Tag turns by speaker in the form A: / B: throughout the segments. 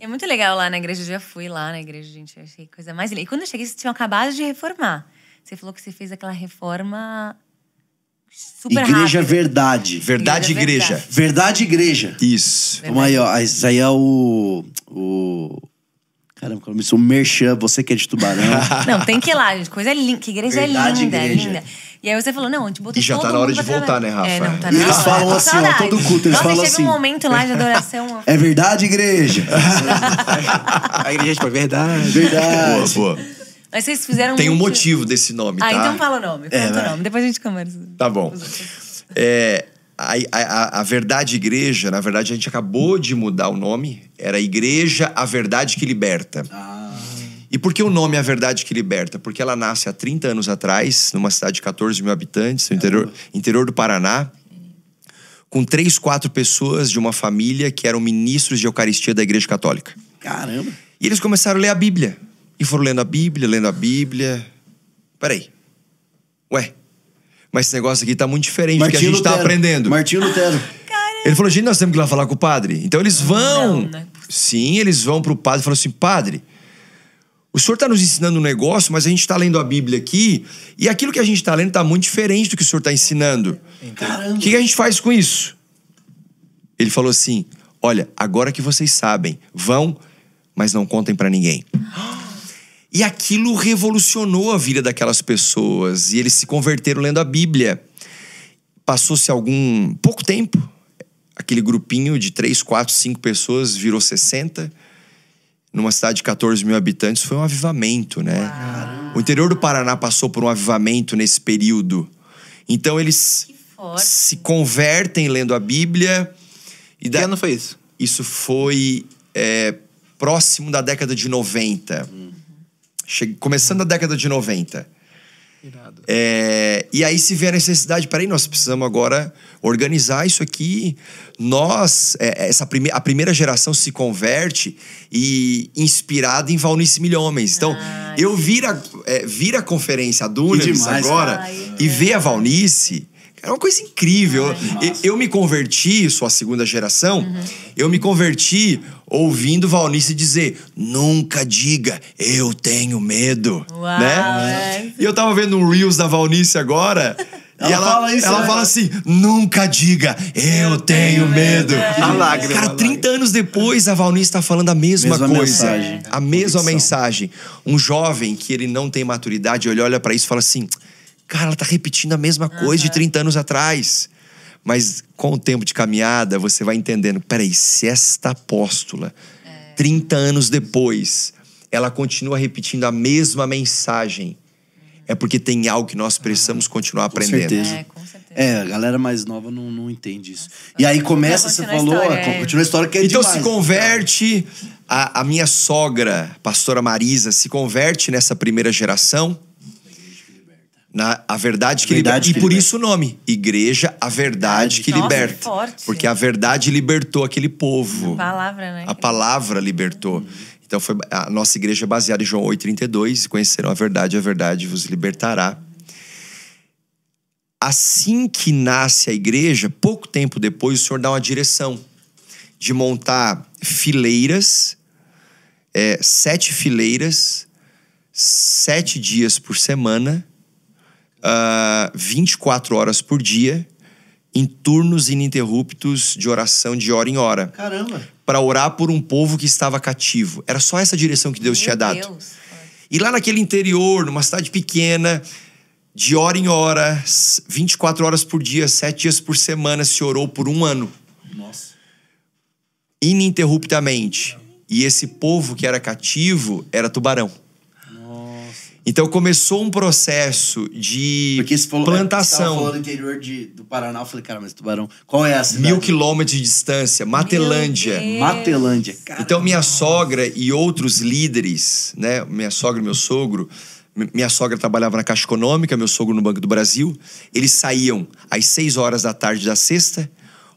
A: É muito legal lá na igreja, eu já fui lá na igreja, gente, eu achei coisa mais linda. E quando eu cheguei, vocês tinham acabado de reformar. Você falou que você fez aquela reforma super
B: Igreja
A: rápida.
B: Verdade.
C: Verdade Igreja.
B: Verdade Igreja.
C: Isso.
B: Vamos aí, ó. Isso aí é o... Caramba, como isso? O Merchan, você que é de Tubarão.
A: Não, tem que ir lá, gente. Coisa linda. Que igreja
B: Verdade,
A: linda,
B: igreja.
A: linda. E aí você falou, não, a gente botou
C: E já
A: todo
C: tá na hora
A: mundo
C: de
A: pra
C: voltar,
A: trabalhar.
C: né, Rafa?
A: Não, tá
B: E
A: na
B: eles
A: hora.
B: falam
A: Tô
B: assim, ó,
A: saudade.
B: todo culto, eles
A: Nossa,
B: falam
A: chega
B: assim.
A: um momento lá de adoração.
B: É verdade, igreja?
D: A igreja, tipo, é verdade.
B: Verdade.
C: Boa.
A: Mas vocês fizeram
C: Tem um
A: muito...
C: motivo desse nome, tá?
A: então fala o nome, conta o nome. Depois a gente conversa.
C: Tá bom. A Verdade Igreja, na verdade, a gente acabou de mudar o nome. Era Igreja A Verdade que Liberta. E por que o nome é A Verdade que Liberta? Porque ela nasce há 30 anos atrás, numa cidade de 14 mil habitantes, no interior do Paraná, com 3, 4 pessoas de uma família que eram ministros de Eucaristia da Igreja Católica.
B: Caramba.
C: E eles começaram a ler a Bíblia. E foram lendo a Bíblia. Peraí. Ué, mas esse negócio aqui tá muito diferente do que a gente tá aprendendo.
B: Martinho Lutero.
C: Ele falou, gente, nós temos que ir lá falar com o padre. Então eles vão.
A: Não é possível.
C: Sim, eles vão pro padre e falam assim, padre, o senhor tá nos ensinando um negócio, mas a gente tá lendo a Bíblia aqui, e aquilo que a gente tá lendo tá muito diferente do que o senhor tá ensinando.
B: Caramba.
C: O que a gente faz com isso? Ele falou assim, olha, agora que vocês sabem, vão, mas não contem pra ninguém. E aquilo revolucionou a vida daquelas pessoas. E eles se converteram lendo a Bíblia. Passou-se pouco tempo. Aquele grupinho de 3, 4, 5 pessoas virou 60. Numa cidade de 14 mil habitantes. Foi um avivamento, né? Uau. O interior do Paraná passou por um avivamento nesse período. Então eles se convertem lendo a Bíblia. E
D: Que ano foi isso?
C: Isso foi próximo da década de 90. Começando a década de 90.
D: Irado.
C: E aí se vê a necessidade, peraí, nós precisamos agora organizar isso aqui. A primeira geração se converte e inspirada em Valnice Milhomens. Então, eu vir a conferência a Dunamis agora e ver a Valnice, é uma coisa incrível. Eu me converti, sou a segunda geração, eu me converti ouvindo Valnice dizer, nunca diga, eu tenho medo.
A: Uau,
C: né? E eu tava vendo um Reels da Valnice agora, e ela fala assim, nunca diga, eu tenho medo.
D: A lágrima.
C: Cara, 30 anos depois, a Valnice tá falando a mesma coisa.
B: Mensagem.
C: A mesma mensagem. Um jovem que ele não tem maturidade, ele olha pra isso e fala assim, cara, ela tá repetindo a mesma coisa de 30 anos atrás. Mas com o tempo de caminhada, você vai entendendo, peraí, se esta apóstola, 30 anos depois, ela continua repetindo a mesma mensagem, é porque tem algo que nós precisamos continuar aprendendo.
B: Com certeza. A galera mais nova não entende isso. E aí começa, você falou, continua a história que é
C: então
B: demais.
C: Se converte, a minha sogra, pastora Marisa, se converte nessa primeira geração, a verdade que liberta. E por isso o nome. Igreja, a verdade que liberta.
A: Forte.
C: Porque a verdade libertou aquele povo.
A: A palavra, né?
C: A palavra libertou. Então a nossa igreja é baseada em João 8,32. Conhecerão a verdade vos libertará. Assim que nasce a igreja, pouco tempo depois, o Senhor dá uma direção de montar fileiras, 7 fileiras, 7 dias por semana, 24 horas por dia, em turnos ininterruptos de oração de hora em hora.
B: Caramba!
C: Para orar por um povo que estava cativo. Era só essa direção que Deus tinha dado. E lá naquele interior, numa cidade pequena, de hora em hora, 24 horas por dia, 7 dias por semana, se orou por 1 ano.
B: Nossa.
C: Ininterruptamente. E esse povo que era cativo era Tubarão. Então começou um processo de plantação.
B: Você tava falando do interior do Paraná, eu falei, cara, mas Tubarão, qual é a cidade?
C: 1000 quilômetros de distância, Matelândia.
B: Matelândia, cara.
C: Então minha sogra e outros líderes, né? Minha sogra e meu sogro. Minha sogra trabalhava na Caixa Econômica, meu sogro no Banco do Brasil. Eles saíam às 6 horas da tarde da sexta,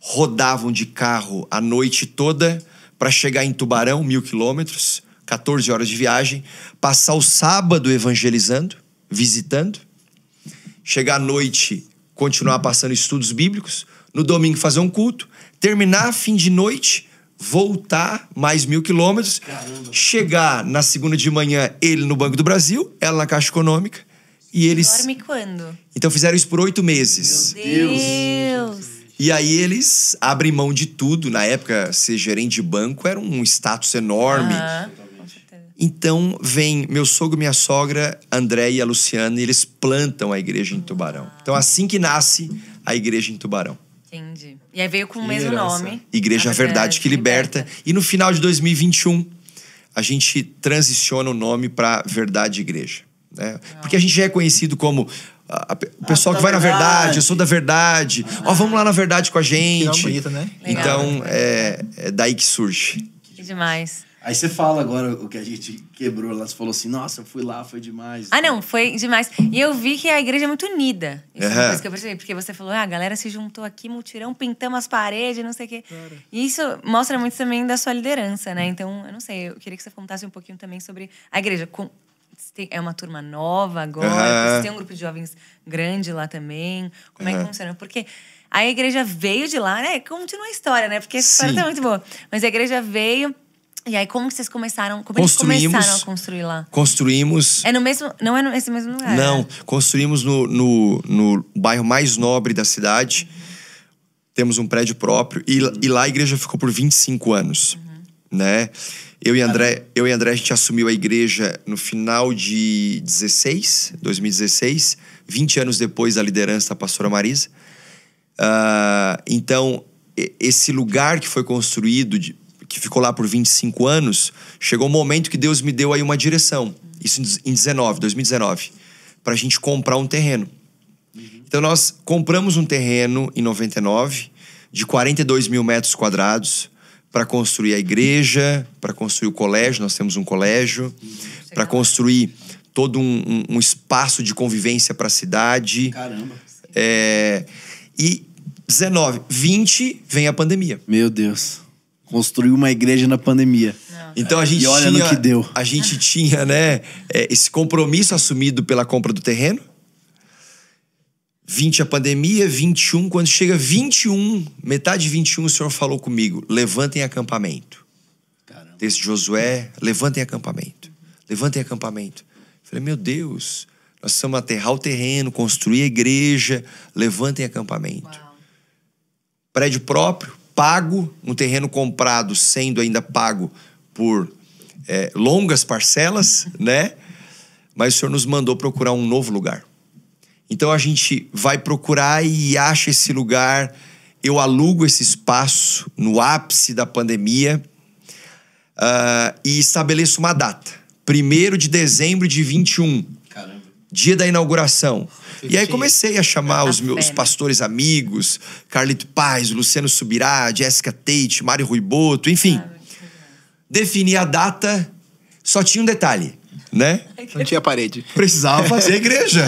C: rodavam de carro a noite toda para chegar em Tubarão, 1000 quilômetros. 14 horas de viagem, passar o sábado evangelizando, visitando, chegar à noite, continuar passando estudos bíblicos, no domingo fazer um culto, terminar fim de noite, voltar mais 1.000 quilômetros, chegar na segunda de manhã, ele no Banco do Brasil, ela na Caixa Econômica, e eles...
A: Dorme quando?
C: Então fizeram isso por 8 meses.
A: Deus!
C: E aí eles abrem mão de tudo. Na época, ser gerente de banco era um status enorme.
A: Com certeza.
C: Então vem meu sogro e minha sogra, André e a Luciana, e eles plantam a igreja em Tubarão. Então assim que nasce a igreja em Tubarão.
A: Entendi. E aí veio com o mesmo
D: Liderança.
A: nome.
C: Igreja
A: A
C: Verdade que Liberta. E no final de 2021, a gente transiciona o nome para Verdade Igreja. Né? Porque a gente já é conhecido como o pessoal que vai na verdade, eu sou da verdade. Ó, vamos lá na verdade com a
D: Que nome
C: gente.
D: bonito, né?
A: Legal.
C: Então, é daí que surge.
A: Que demais.
B: Aí você fala agora o que a gente quebrou lá. Você falou assim, nossa, eu fui lá, foi demais.
A: Ah, não, foi demais. E eu vi que a igreja é muito unida. Isso é uma
C: Aham.
A: coisa que eu percebi. Porque você falou, a galera se juntou aqui, mutirão, pintamos as paredes, não sei o quê. E isso mostra muito também da sua liderança, né? Então, eu não sei, eu queria que você contasse um pouquinho também sobre a igreja. É uma turma nova agora?
C: Aham.
A: Você tem um grupo de jovens grande lá também? Como é que funciona? Porque a igreja veio de lá, né? Continua a história, né? Porque essa história
C: Sim.
A: tá muito boa. Mas a igreja veio... E aí, como que vocês começaram? Como eles começaram a construir lá?
C: Construímos...
A: É no mesmo... Não é nesse mesmo lugar?
C: Não,
A: né?
C: construímos no bairro mais nobre da cidade. Temos um prédio próprio. E lá a igreja ficou por 25 anos. Né? Eu e André, a gente assumiu a igreja no final de 2016. 20 anos depois da liderança da pastora Marisa. Então, esse lugar que foi construído... que ficou lá por 25 anos, chegou um momento que Deus me deu aí uma direção. Isso em 2019. Pra gente comprar um terreno. Então nós compramos um terreno em 99, de 42 mil metros quadrados, para construir a igreja, para construir o colégio, nós temos um colégio, para construir todo um espaço de convivência para a cidade.
B: Caramba.
C: E 20 vem a pandemia.
B: Meu Deus. Construiu uma igreja na pandemia.
C: Então a gente
B: E olha
C: tinha,
B: no que deu.
C: A gente tinha, né, esse compromisso assumido pela compra do terreno. 20 a pandemia, 21, quando chega 21, metade de 21, o Senhor falou comigo: levantem acampamento.
B: Caramba.
C: Texto de Josué, levantem acampamento. Levantem acampamento. Falei, meu Deus, nós precisamos aterrar o terreno, construir a igreja, levantem acampamento.
A: Uau.
C: Prédio próprio, pago, um terreno comprado sendo ainda pago por longas parcelas, né? Mas o Senhor nos mandou procurar um novo lugar. Então a gente vai procurar e acha esse lugar. Eu alugo esse espaço no ápice da pandemia e estabeleço uma data. 1º de dezembro de 21.
B: Caramba.
C: Dia da inauguração. E aí comecei a chamar os meus
A: fé, né?
C: pastores amigos, Carlito Paz, Luciano Subirá, Jéssica Tate, Mário Ruiboto, enfim. Defini a data, só tinha um detalhe, né?
D: Não tinha parede.
C: Precisava fazer a igreja.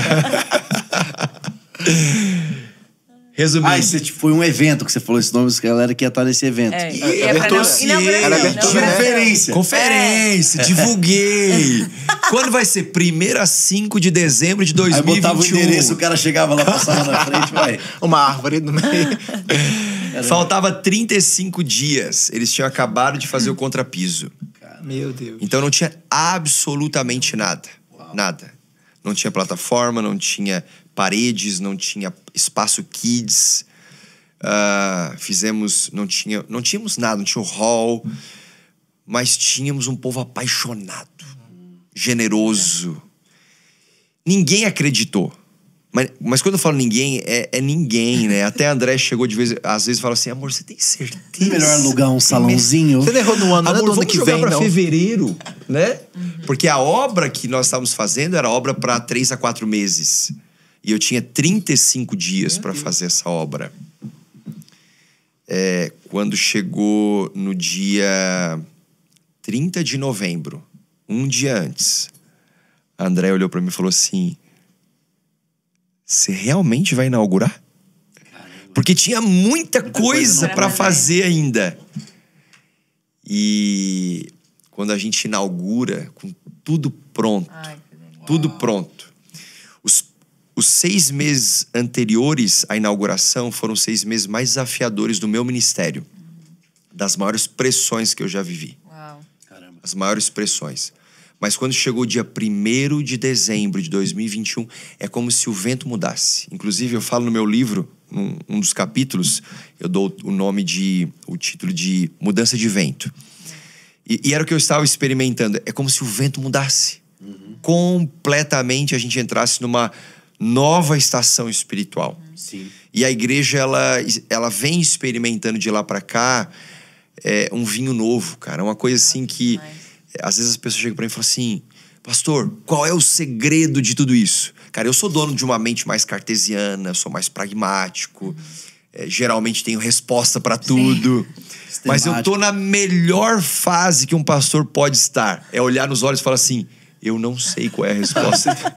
C: Resumindo.
B: Foi um evento que você falou esse nome, a galera que ia estar nesse evento.
A: E
C: E
A: é pra
C: abertura.
A: inauguração,
D: Era abertura, né?
B: Conferência.
C: Conferência, divulguei. Quando vai ser? 1º a 5 de dezembro de
B: Aí
C: 2021.
B: botava o endereço, o cara chegava lá, passava na frente, vai.
D: Uma árvore no meio.
C: Faltava 35 dias. Eles tinham acabado de fazer o contrapiso.
D: Meu Deus.
C: Então não tinha absolutamente nada. Nada. Não tinha plataforma, não tinha paredes, não tinha espaço kids. Não tínhamos nada, não tinha o hall. Mas tínhamos um povo apaixonado, generoso. Ninguém acreditou. Mas quando eu falo ninguém, é ninguém, né? Até André chegou às vezes fala assim: amor, você tem certeza?
B: É melhor alugar um salãozinho.
D: Você não errou no ano, não é
C: Amor,
D: do ano
C: vamos
D: que
C: jogar
D: vem,
C: pra
D: não.
C: fevereiro, né? Porque a obra que nós estávamos fazendo era obra para 3 a 4 meses. E eu tinha 35 dias para fazer essa obra. Quando chegou no dia 30 de novembro, um dia antes, a André olhou para mim e falou assim: você realmente vai inaugurar? Porque tinha muita coisa para fazer ainda. E quando a gente inaugura, com tudo pronto,
A: Ai, que delícia.
C: tudo pronto. Os 6 meses anteriores à inauguração foram 6 meses mais desafiadores do meu ministério. das maiores pressões que eu já vivi.
A: Uau.
B: Caramba.
C: As maiores pressões. Mas quando chegou o dia 1º de dezembro de 2021, é como se o vento mudasse. Inclusive, eu falo no meu livro, um dos capítulos, eu dou o título de Mudança de Vento. E era o que eu estava experimentando. É como se o vento mudasse. Completamente a gente entrasse numa nova estação espiritual.
B: Sim.
C: E a igreja, ela vem experimentando de lá pra cá um vinho novo, cara. Uma coisa assim que... Às vezes as pessoas chegam pra mim e falam assim: pastor, qual é o segredo de tudo isso? Cara, eu sou dono de uma mente mais cartesiana, sou mais pragmático, geralmente tenho resposta pra tudo. Mas eu tô na melhor fase que um pastor pode estar. É olhar nos olhos e falar assim: eu não sei qual é a resposta.